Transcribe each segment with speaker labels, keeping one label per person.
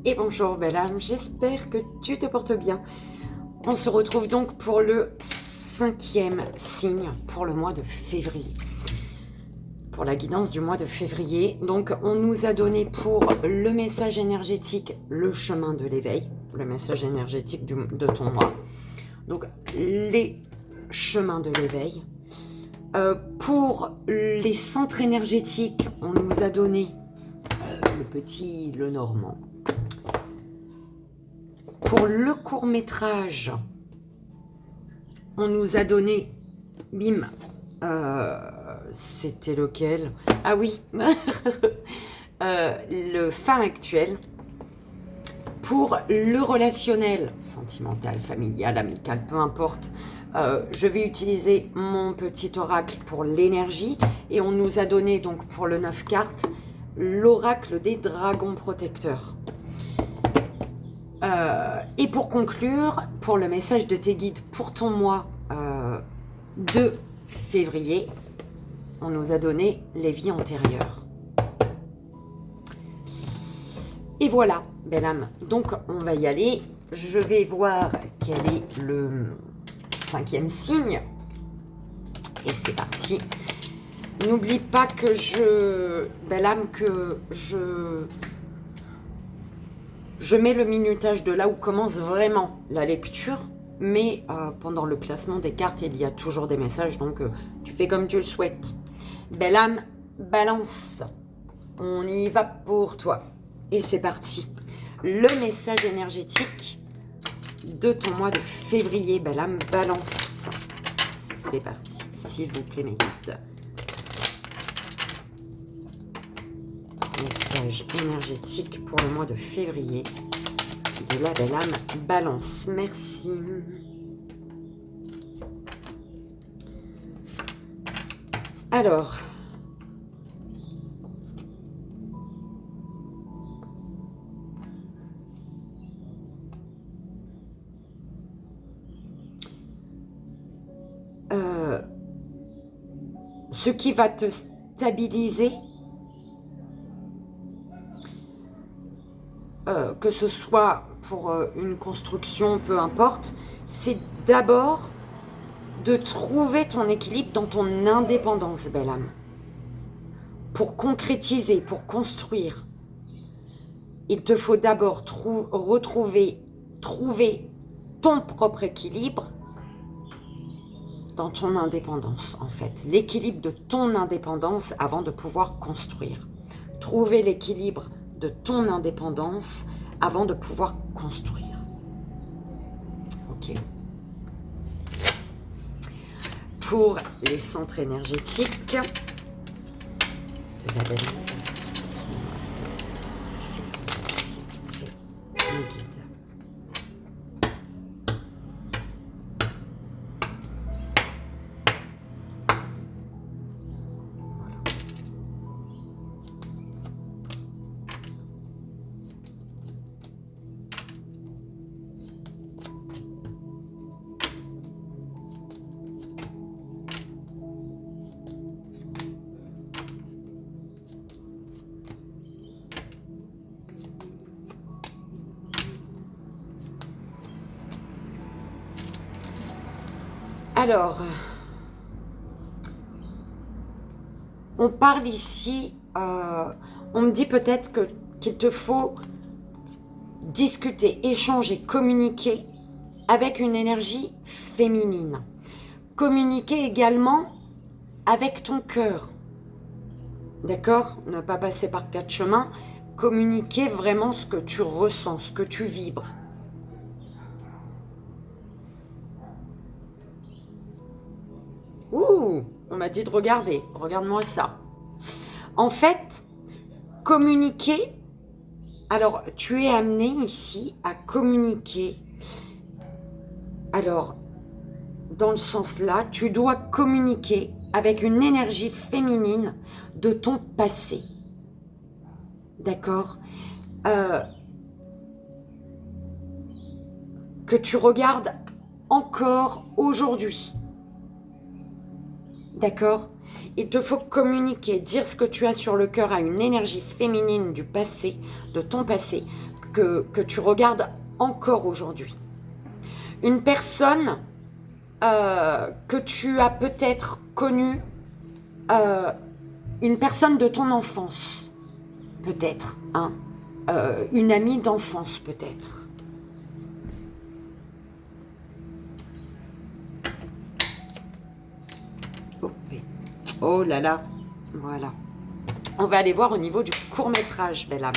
Speaker 1: Et bonjour belle âme, j'espère que tu te portes bien. On se retrouve donc pour le 5e signe pour le mois de février. Pour la guidance du mois de février. Donc on nous a donné pour le message énergétique, le chemin de l'éveil, le message énergétique de ton mois. Donc les chemins de l'éveil. Pour les centres énergétiques, on nous a donné le petit, le normand. Pour le court-métrage, on nous a donné, bim, c'était lequel? Ah oui, le Femme actuelle. Pour le relationnel, sentimental, familial, amical, peu importe, je vais utiliser mon petit oracle pour l'énergie. Et on nous a donné donc pour le 9 cartes, l'oracle des dragons protecteurs. Et pour conclure, pour le message de tes guides pour ton mois de février, on nous a donné les vies antérieures. Et voilà, belle âme. Donc, on va y aller. Je vais voir quel est le 5e signe. Et c'est parti. N'oublie pas que belle âme, que je mets le minutage de là où commence vraiment la lecture, mais pendant le placement des cartes, il y a toujours des messages, donc tu fais comme tu le souhaites. Belle âme, balance, on y va pour toi. Et c'est parti. Le message énergétique de ton mois de février, belle âme, balance. C'est parti, s'il vous plaît mes guides. Message énergétique pour le mois de février de la belle âme balance. Merci. Alors, ce qui va te stabiliser, que ce soit pour une construction, peu importe, c'est d'abord de trouver ton équilibre dans ton indépendance, belle âme. Pour concrétiser, pour construire, il te faut d'abord trouver ton propre équilibre dans ton indépendance, en fait. L'équilibre de ton indépendance avant de pouvoir construire. Trouver l'équilibre de ton indépendance avant de pouvoir construire. Ok. Pour les centres énergétiques de la belle Alors, on parle ici, on me dit peut-être qu'il te faut discuter, échanger, communiquer avec une énergie féminine. Communiquer également avec ton cœur. D'accord? Ne pas passer par 4 chemins. Communiquer vraiment ce que tu ressens, ce que tu vibres. Ouh, on m'a dit de regarder. Regarde-moi ça. En fait, communiquer, alors tu es amené ici à communiquer. Alors, dans le sens là, tu dois communiquer avec une énergie féminine de ton passé. D'accord? Que tu regardes encore aujourd'hui. D'accord? Il te faut communiquer, dire ce que tu as sur le cœur à une énergie féminine du passé, de ton passé, que tu regardes encore aujourd'hui. Une personne que tu as peut-être connue, une personne de ton enfance, peut-être, hein, une amie d'enfance peut-être. Oh là là, voilà. On va aller voir au niveau du court-métrage, belle âme.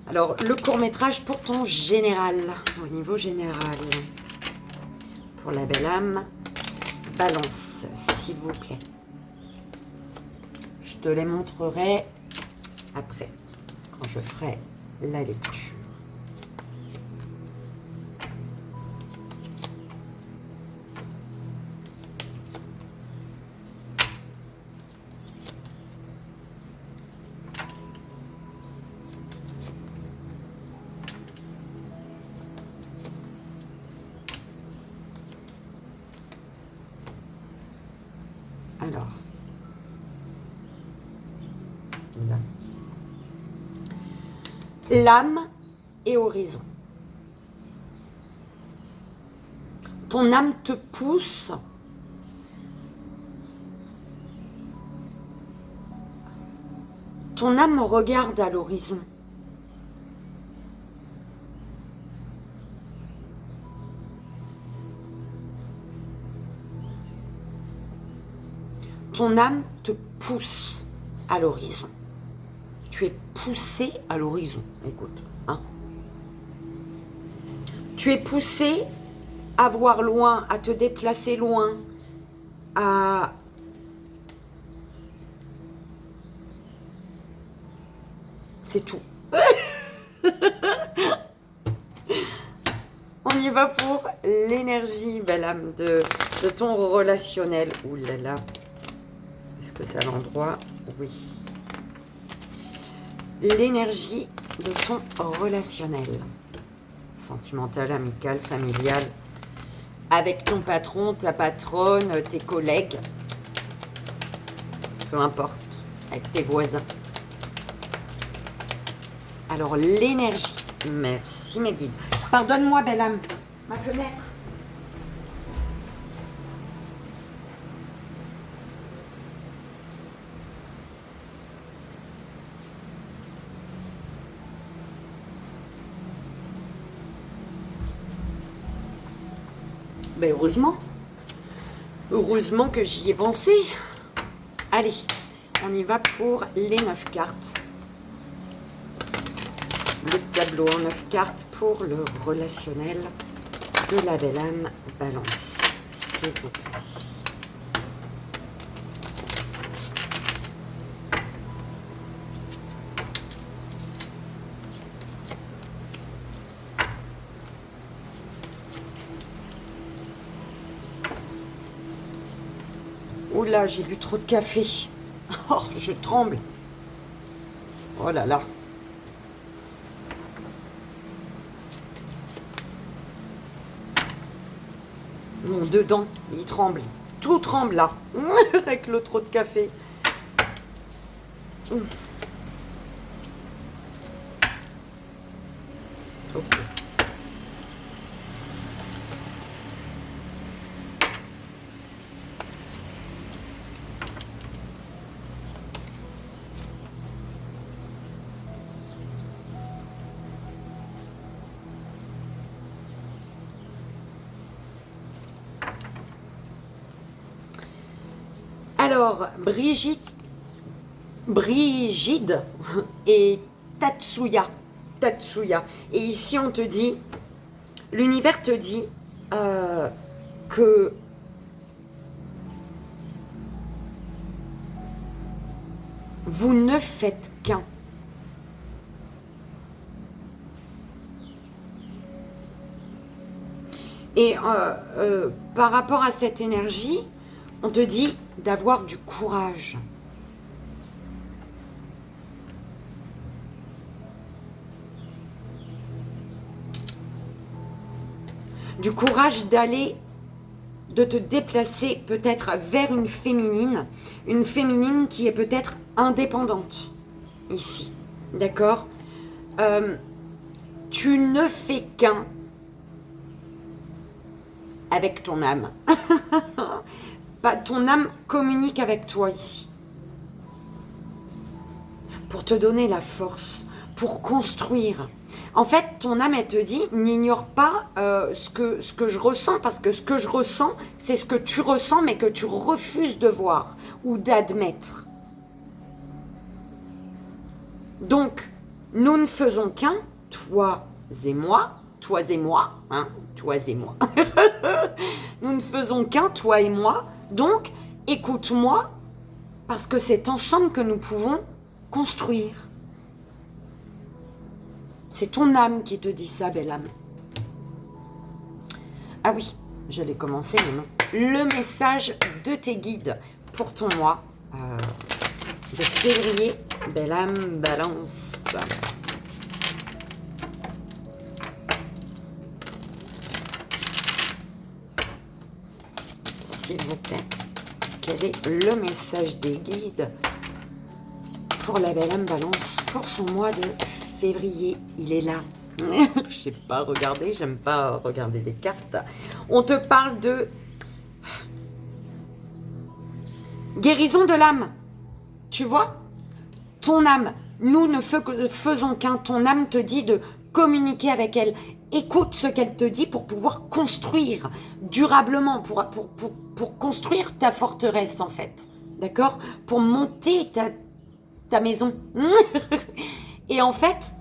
Speaker 1: Alors, le court-métrage pour ton général, au niveau général, pour la belle âme, Balance, s'il vous plaît. Je te les montrerai après, quand je ferai la lecture. Alors, là. L'âme et horizon. Ton âme te pousse ton âme regarde à l'horizon. Ton âme te pousse à l'horizon. Tu es poussé à l'horizon, écoute. Hein. Tu es poussé à voir loin, à te déplacer loin, à... C'est tout. On y va pour l'énergie, belle âme, de ton relationnel. Ouh là là. Est-ce que c'est à l'endroit? Oui. L'énergie de ton relationnel. Sentimental, amical, familial. Avec ton patron, ta patronne, tes collègues. Peu importe. Avec tes voisins. Alors, l'énergie. Merci, mes guides. Pardonne-moi, belle âme. Ma fenêtre. Ben heureusement. Heureusement que j'y ai pensé. Allez, on y va pour les 9 cartes. Le tableau en 9 cartes pour le relationnel de la belle âme Balance, s'il vous plaît. Oula, j'ai bu trop de café. Oh, je tremble. Oh là là. Mon dedans, il tremble. Tout tremble là. Avec le trop de café. Ok. Alors, Brigide et Tatsuya. Et ici, on te dit, l'univers te dit que vous ne faites qu'un. Et par rapport à cette énergie, on te dit d'avoir du courage. Du courage d'aller de te déplacer peut-être vers une féminine qui est peut-être indépendante, ici, d'accord? Tu ne fais qu'un avec ton âme. Ton âme communique avec toi ici. Pour te donner la force, pour construire. En fait, ton âme, elle te dit, n'ignore pas ce que je ressens, parce que ce que je ressens, c'est ce que tu ressens, mais que tu refuses de voir ou d'admettre. Donc, nous ne faisons qu'un, toi et moi, hein, toi et moi. Nous ne faisons qu'un, toi et moi. Donc, écoute-moi, parce que c'est ensemble que nous pouvons construire. C'est ton âme qui te dit ça, belle âme. Ah oui, j'allais commencer, mais non. Le message de tes guides pour ton mois de février, belle âme, balance. S'il vous plaît, quel est le message des guides pour la belle âme balance pour son mois de février? Il est là. Je sais pas regarder, j'aime pas regarder les cartes. On te parle de guérison de l'âme. Tu vois? Ton âme, nous ne faisons qu'un. Ton âme te dit de communiquer avec elle. Écoute ce qu'elle te dit pour pouvoir construire durablement, pour construire ta forteresse en fait. D'accord? Pour monter ta maison. Et en fait,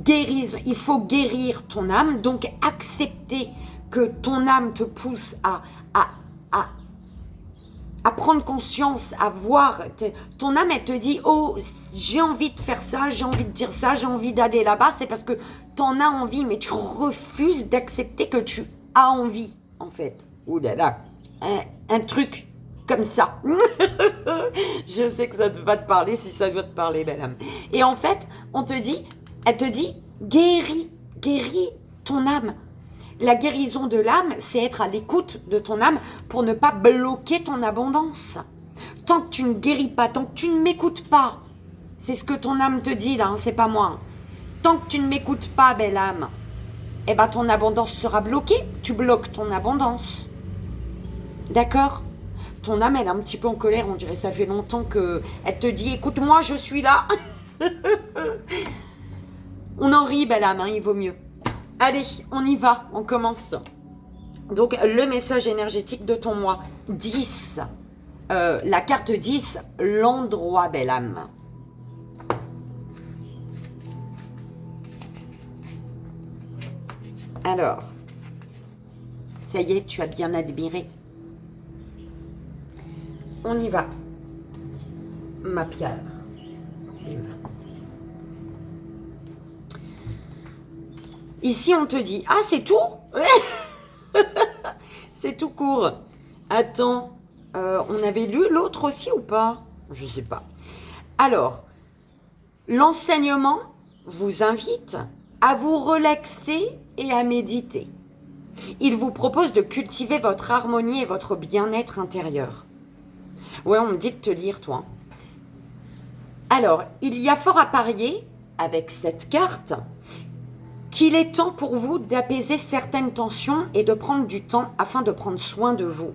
Speaker 1: il faut guérir ton âme, donc accepter que ton âme te pousse à prendre conscience, à voir. Ton âme, elle te dit, oh, j'ai envie de faire ça, j'ai envie de dire ça, j'ai envie d'aller là-bas. C'est parce que tu en as envie, mais tu refuses d'accepter que tu as envie, en fait. Ouh là là, un truc comme ça. Je sais que ça va te parler, si ça doit te parler, belle âme. Et en fait, elle te dit, guéris ton âme. La guérison de l'âme, c'est être à l'écoute de ton âme pour ne pas bloquer ton abondance. Tant que tu ne guéris pas, tant que tu ne m'écoutes pas, c'est ce que ton âme te dit là, hein, c'est pas moi. Tant que tu ne m'écoutes pas, belle âme, eh ben ton abondance sera bloquée. Tu bloques ton abondance. D'accord? Ton âme, elle est un petit peu en colère, on dirait ça fait longtemps qu'elle te dit, écoute-moi, je suis là. On en rit, belle âme, hein, il vaut mieux. Allez, on y va, on commence. Donc, le message énergétique de ton mois. 10. La carte 10, l'endroit, belle âme. Alors, ça y est, tu as bien admiré. On y va. Ma pierre. Ici, on te dit, ah, c'est tout? C'est tout court. Attends, on avait lu l'autre aussi ou pas? Je sais pas. Alors, l'enseignement vous invite à vous relaxer et à méditer. Il vous propose de cultiver votre harmonie et votre bien-être intérieur. Ouais, on me dit de te lire, toi. Alors, il y a fort à parier avec cette carte qu'il est temps pour vous d'apaiser certaines tensions et de prendre du temps afin de prendre soin de vous.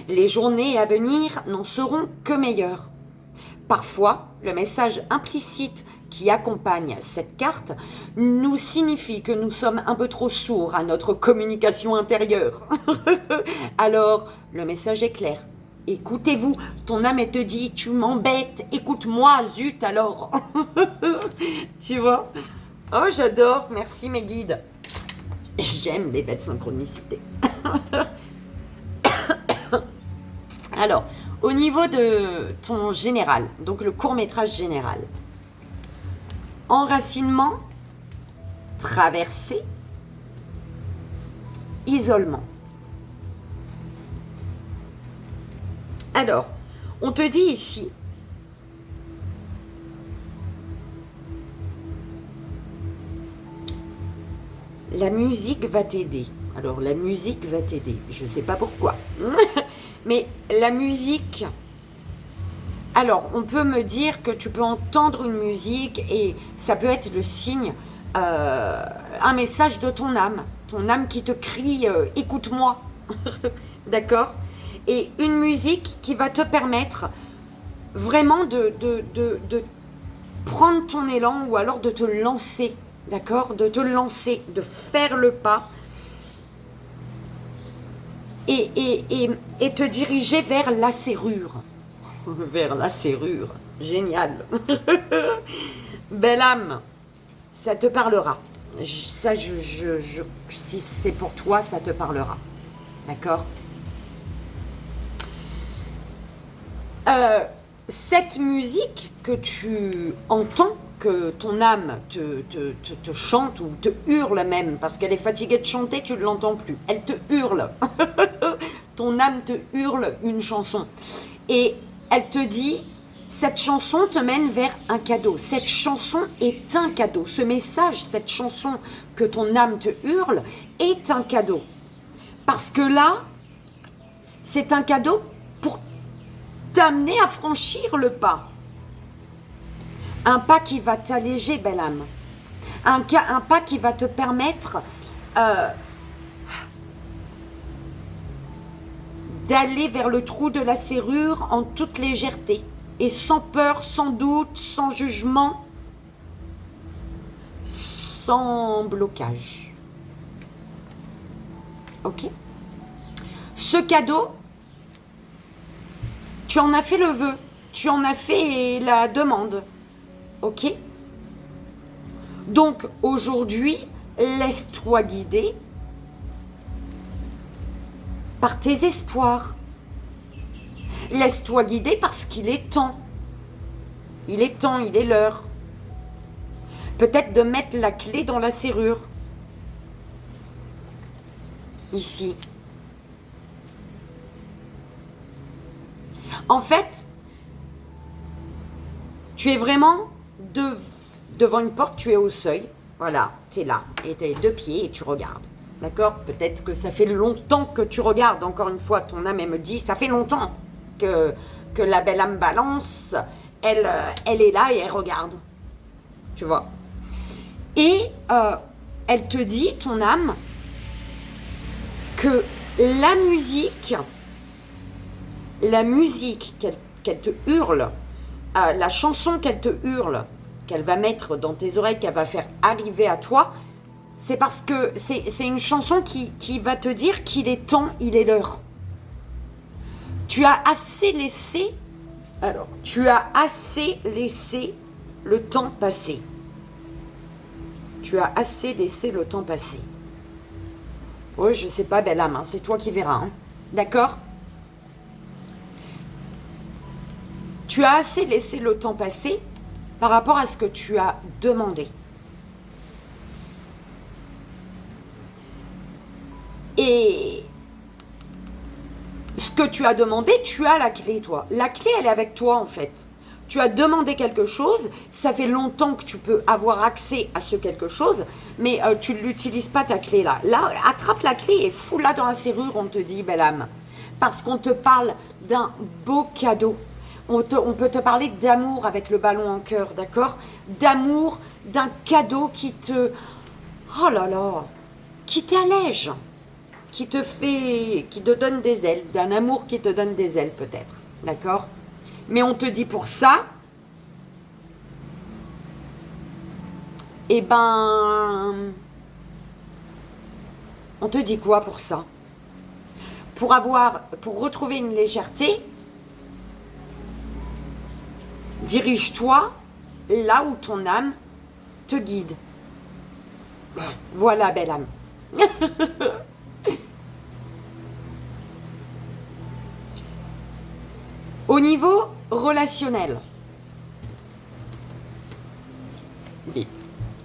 Speaker 1: Les journées à venir n'en seront que meilleures. Parfois, le message implicite qui accompagne cette carte nous signifie que nous sommes un peu trop sourds à notre communication intérieure. Alors, le message est clair. Écoutez-vous, ton âme elle te dit, tu m'embêtes, écoute-moi, zut alors. Tu vois? Oh, j'adore, merci mes guides. J'aime les belles synchronicités. Alors, au niveau de ton général, donc le court-métrage général, enracinement, traversée, isolement. Alors, on te dit ici, la musique va t'aider. Alors la musique va t'aider, je ne sais pas pourquoi. Mais la musique, alors on peut me dire que tu peux entendre une musique et ça peut être le signe, un message de ton âme qui te crie écoute-moi, d'accord? Et une musique qui va te permettre vraiment de prendre ton élan ou alors de te lancer, d'accord? De te lancer, de faire le pas et te diriger vers la serrure. Vers la serrure, génial. Belle âme, ça te parlera. Si c'est pour toi, ça te parlera. D'accord? Cette musique que tu entends, que ton âme te chante ou te hurle même, parce qu'elle est fatiguée de chanter, tu ne l'entends plus. Elle te hurle. Ton âme te hurle une chanson. Et elle te dit, cette chanson te mène vers un cadeau. Cette chanson est un cadeau. Ce message, cette chanson que ton âme te hurle, est un cadeau. Parce que là, c'est un cadeau pour t'amener à franchir le pas. Un pas qui va t'alléger, belle âme. Un pas qui va te permettre d'aller vers le trou de la serrure en toute légèreté et sans peur, sans doute, sans jugement, sans blocage. Ok? Ce cadeau, tu en as fait le vœu, tu en as fait la demande. Ok? Donc aujourd'hui, laisse-toi guider par tes espoirs. Laisse-toi guider parce qu'il est temps. Il est temps, il est l'heure. Peut-être de mettre la clé dans la serrure. Ici. En fait, tu es vraiment devant une porte, tu es au seuil. Voilà, tu es là, et tu as les deux pieds et tu regardes. D'accord? Peut-être que ça fait longtemps que tu regardes. Encore une fois, ton âme, elle me dit, ça fait longtemps que la belle âme balance, elle est là et elle regarde. Tu vois? Et elle te dit, ton âme, que la musique qu'elle te hurle, la chanson qu'elle te hurle, qu'elle va mettre dans tes oreilles, qu'elle va faire arriver à toi, c'est parce que c'est une chanson qui va te dire qu'il est temps, il est l'heure. Tu as assez laissé le temps passer. Tu as assez laissé le temps passer. Oui, je sais pas, belle âme, hein, c'est toi qui verras. Hein. D'accord? Tu as assez laissé le temps passer par rapport à ce que tu as demandé. Et ce que tu as demandé, tu as la clé, toi. La clé, elle est avec toi, en fait. Tu as demandé quelque chose, ça fait longtemps que tu peux avoir accès à ce quelque chose, mais tu ne l'utilises pas, ta clé, là. Là, attrape la clé et fous-la dans la serrure, on te dit, belle âme. Parce qu'on te parle d'un beau cadeau. On peut te parler d'amour avec le ballon en cœur, d'accord? D'amour, d'un cadeau qui te... Oh là là! Qui t'allège. Qui te donne des ailes, d'un amour qui te donne des ailes peut-être, d'accord? Mais on te dit pour ça, eh ben, on te dit quoi pour ça? Pour retrouver une légèreté, dirige-toi là où ton âme te guide. Voilà, belle âme. Au niveau relationnel.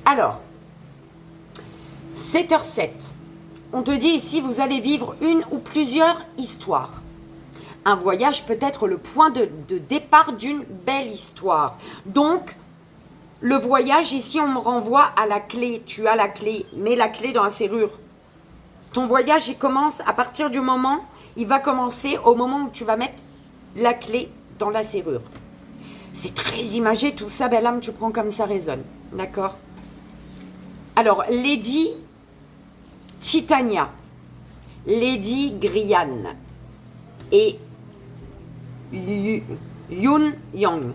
Speaker 1: Alors, 7h07. On te dit ici, vous allez vivre une ou plusieurs histoires. Un voyage peut être le point de départ d'une belle histoire. Donc, le voyage, ici, on me renvoie à la clé. Tu as la clé. Mets la clé dans la serrure. Ton voyage, il commence à partir du moment, il va commencer au moment où tu vas mettre la clé dans la serrure. C'est très imagé tout ça, belle âme, tu prends comme ça résonne. D'accord? Alors, Lady Titania, Lady Grianne et Yun Yang.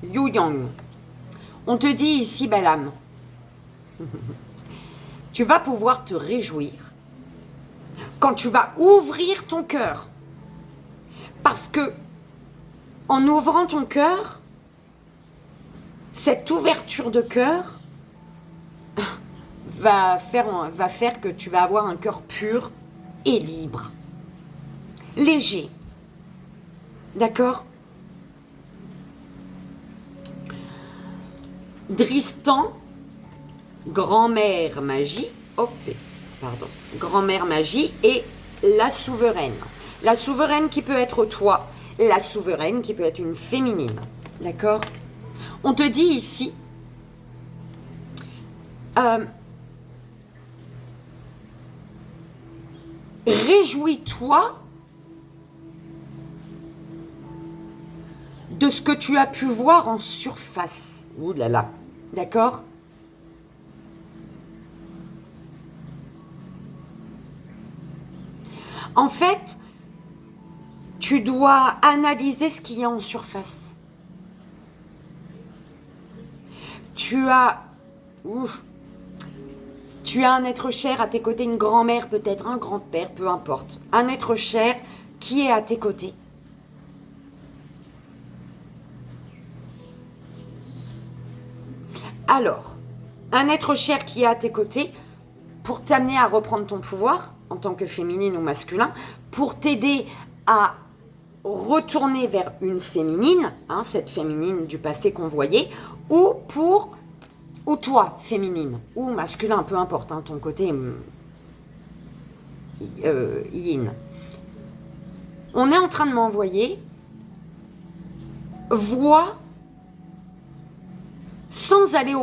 Speaker 1: Yu Yang. On te dit ici, belle âme, tu vas pouvoir te réjouir quand tu vas ouvrir ton cœur. Parce que en ouvrant ton cœur, cette ouverture de cœur va faire que tu vas avoir un cœur pur et libre. Léger. D'accord? Dristan, grand-mère magie, grand-mère magie et la souveraine. La souveraine qui peut être toi, la souveraine qui peut être une féminine. D'accord? On te dit ici, réjouis-toi de ce que tu as pu voir en surface. Ouh là là, d'accord? En fait, tu dois analyser ce qu'il y a en surface. Tu as un être cher à tes côtés, une grand-mère peut-être, un grand-père, peu importe. Un être cher qui est à tes côtés. Alors, un être cher qui est à tes côtés pour t'amener à reprendre ton pouvoir en tant que féminine ou masculin, pour t'aider à retourner vers une féminine, cette féminine du passé qu'on voyait, ou toi, féminine, ou masculin, peu importe, ton côté yin. On est en train de m'envoyer, vois, sans aller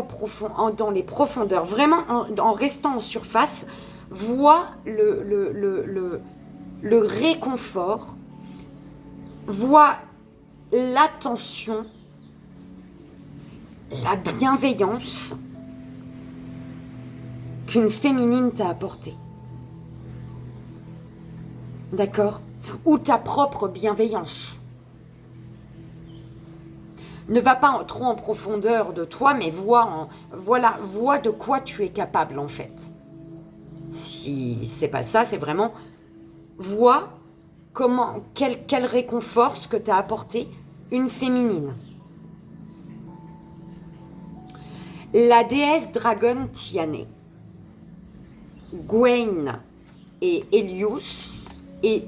Speaker 1: dans les profondeurs, vraiment en restant en surface, vois le réconfort, vois l'attention, la bienveillance qu'une féminine t'a apportée. D'accord? Ou ta propre bienveillance. Ne va pas trop en profondeur de toi, mais vois de quoi tu es capable en fait. Si c'est pas ça, c'est vraiment vois quel réconfort ce que t'a apporté une féminine. La déesse dragon Tiane, Gwen et Elius et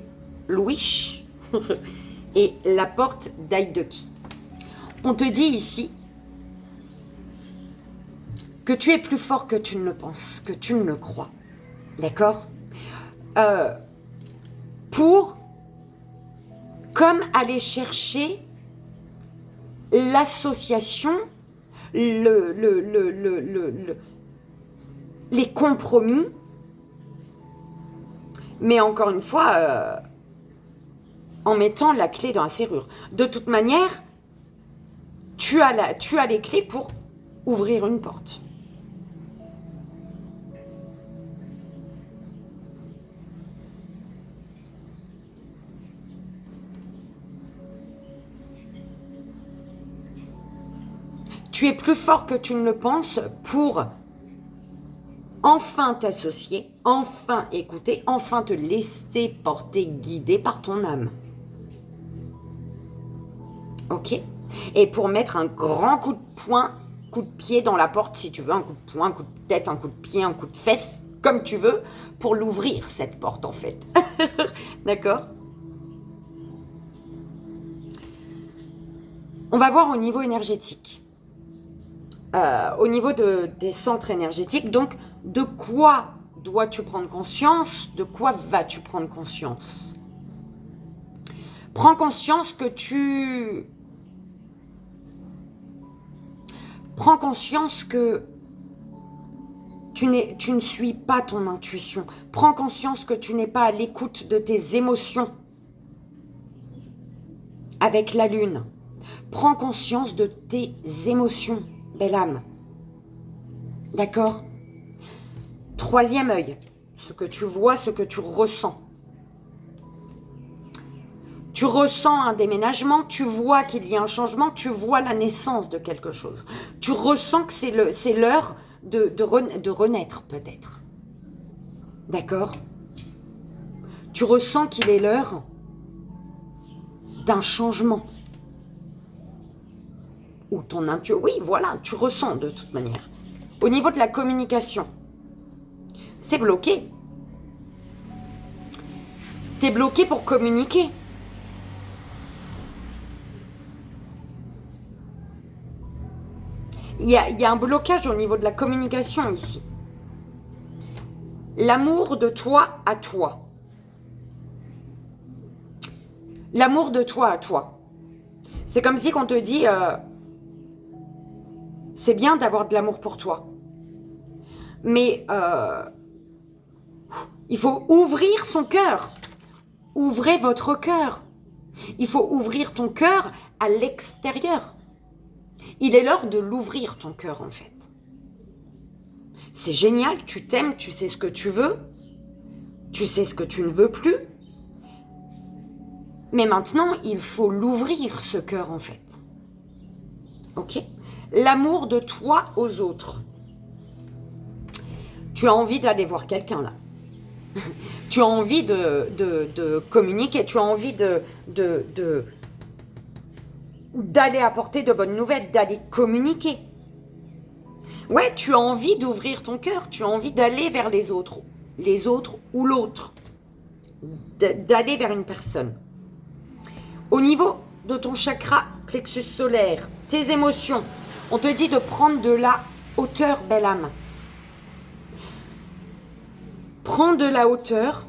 Speaker 1: Louis et la porte d'Aideki. On te dit ici que tu es plus fort que tu ne le penses, que tu ne le crois. D'accord? Pour comme aller chercher l'association, les compromis, mais encore une fois, en mettant la clé dans la serrure. De toute manière, tu as les clés pour ouvrir une porte. Tu es plus fort que tu ne le penses pour enfin t'associer, enfin écouter, enfin te laisser porter, guider par ton âme. Ok? Et pour mettre un grand coup de poing, coup de pied dans la porte, si tu veux, un coup de poing, un coup de tête, un coup de pied, un coup de fesse, comme tu veux, pour l'ouvrir, cette porte, en fait. D'accord? On va voir au niveau énergétique. Au niveau des centres énergétiques, donc, de quoi dois-tu prendre conscience? De quoi vas-tu prendre conscience? Prends conscience que Prends conscience que Tu ne suis pas ton intuition. Prends conscience que tu n'es pas à l'écoute de tes émotions. Avec la lune, prends conscience de tes émotions, belle âme. D'accord? Troisième œil, ce que tu vois, ce que tu ressens. Tu ressens un déménagement, tu vois qu'il y a un changement, tu vois la naissance de quelque chose. Tu ressens que c'est l'heure de renaître peut-être. D'accord? Tu ressens qu'il est l'heure d'un changement. Ou ton intuition. Oui, voilà, tu ressens de toute manière. Au niveau de la communication, c'est bloqué. T'es bloqué pour communiquer. Il y a un blocage au niveau de la communication ici. L'amour de toi à toi. L'amour de toi à toi. C'est comme si on te dit, c'est bien d'avoir de l'amour pour toi. Mais il faut ouvrir son cœur. Ouvrez votre cœur. Il faut ouvrir ton cœur à l'extérieur. Il est l'heure de l'ouvrir, ton cœur, en fait. C'est génial, tu t'aimes, tu sais ce que tu veux. Tu sais ce que tu ne veux plus. Mais maintenant, il faut l'ouvrir, ce cœur, en fait. Ok? L'amour de toi aux autres. Tu as envie d'aller voir quelqu'un, là. Tu as envie de communiquer, tu as envie d'aller apporter de bonnes nouvelles, d'aller communiquer. Ouais, tu as envie d'ouvrir ton cœur, tu as envie d'aller vers les autres ou l'autre, d'aller vers une personne. Au niveau de ton chakra plexus solaire, tes émotions, on te dit de prendre de la hauteur, belle âme. Prends de la hauteur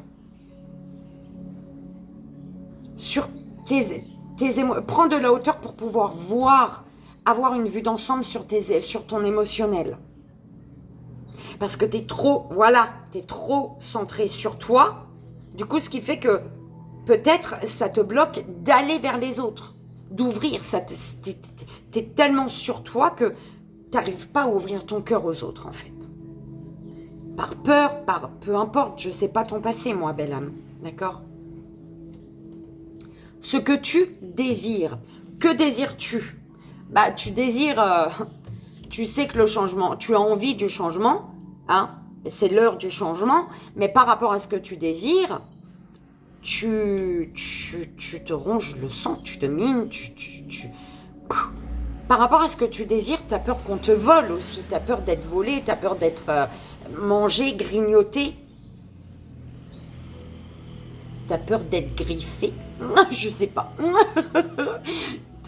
Speaker 1: sur tes émotions. Prends de la hauteur pour pouvoir voir, avoir une vue d'ensemble sur ton émotionnel. Parce que t'es trop centré sur toi. Du coup, ce qui fait que peut-être ça te bloque d'aller vers les autres, d'ouvrir. T'es tellement sur toi que t'arrives pas à ouvrir ton cœur aux autres, en fait. Par peur, peu importe, je sais pas ton passé, moi, belle âme. D'accord? Ce que tu désires. Que désires-tu? Bah, tu désires... tu sais que le changement... Tu as envie du changement, hein? C'est l'heure du changement. Mais par rapport à ce que tu désires, tu te ronges le sang, tu te mines, Par rapport à ce que tu désires, tu as peur qu'on te vole aussi. Tu as peur d'être volé, tu as peur d'être... manger, grignoter. T'as peur d'être griffé? Je sais pas.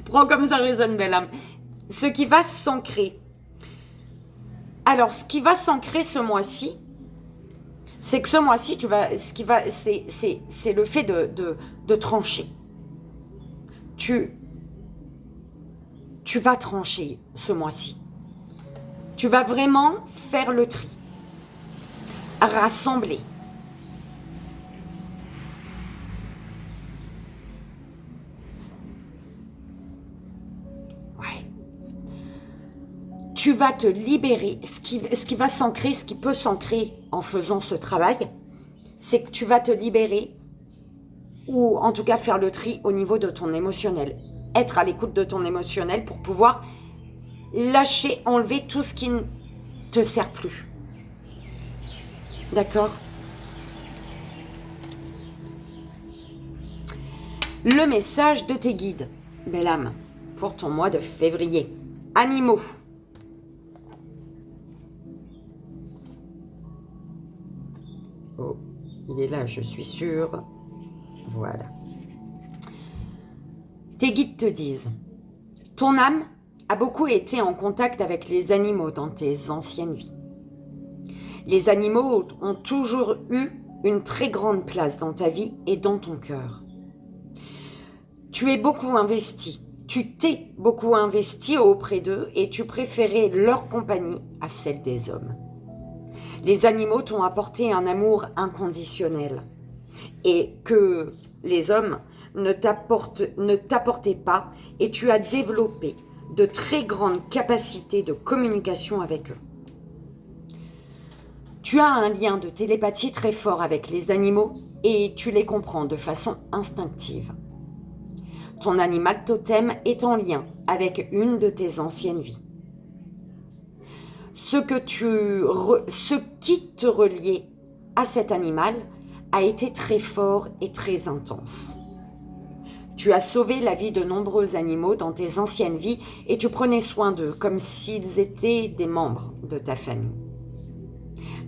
Speaker 1: Prends comme ça résonne, belle âme. Ce qui va s'ancrer. Alors, ce qui va s'ancrer ce mois-ci, c'est que ce mois-ci, c'est le fait de trancher. Tu vas trancher ce mois-ci. Tu vas vraiment faire le tri. Rassembler. Ouais. Tu vas te libérer. Ce qui va s'ancrer, ce qui peut s'ancrer en faisant ce travail, c'est que tu vas te libérer ou en tout cas faire le tri au niveau de ton émotionnel. Être à l'écoute de ton émotionnel pour pouvoir lâcher, enlever tout ce qui ne te sert plus. D'accord? Le message de tes guides, belle âme, pour ton mois de février. Animaux. Oh, il est là, je suis sûre. Voilà. Tes guides te disent, ton âme a beaucoup été en contact avec les animaux dans tes anciennes vies. Les animaux ont toujours eu une très grande place dans ta vie et dans ton cœur. Tu es beaucoup investi, tu t'es beaucoup investi auprès d'eux et tu préférais leur compagnie à celle des hommes. Les animaux t'ont apporté un amour inconditionnel et que les hommes ne t'apportaient pas, et tu as développé de très grandes capacités de communication avec eux. Tu as un lien de télépathie très fort avec les animaux et tu les comprends de façon instinctive. Ton animal totem est en lien avec une de tes anciennes vies. Ce qui te reliait à cet animal a été très fort et très intense. Tu as sauvé la vie de nombreux animaux dans tes anciennes vies et tu prenais soin d'eux comme s'ils étaient des membres de ta famille.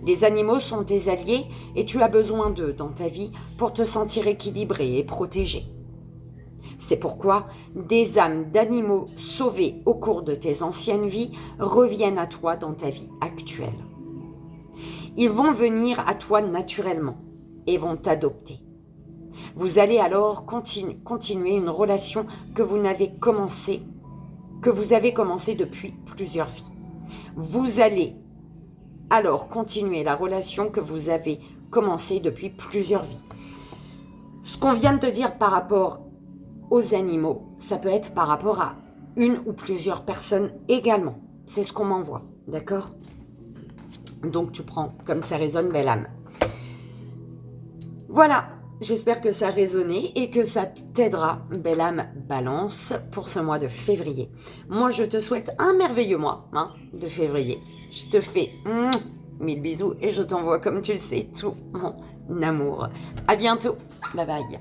Speaker 1: Les animaux sont tes alliés et tu as besoin d'eux dans ta vie pour te sentir équilibré et protégé. C'est pourquoi des âmes d'animaux sauvés au cours de tes anciennes vies reviennent à toi dans ta vie actuelle. Ils vont venir à toi naturellement et vont t'adopter. Vous allez alors continuer une relation que vous avez commencé depuis plusieurs vies. Vous allez alors continuer la relation que vous avez commencée depuis plusieurs vies. Ce qu'on vient de te dire par rapport aux animaux, ça peut être par rapport à une ou plusieurs personnes également. C'est ce qu'on m'envoie, d'accord? Donc tu prends comme ça résonne, belle âme. Voilà, j'espère que ça a résonné et que ça t'aidera, belle âme Balance, pour ce mois de février. Moi, je te souhaite un merveilleux mois de février. Je te fais 1000 bisous et je t'envoie, comme tu le sais, tout mon amour. À bientôt. Bye bye.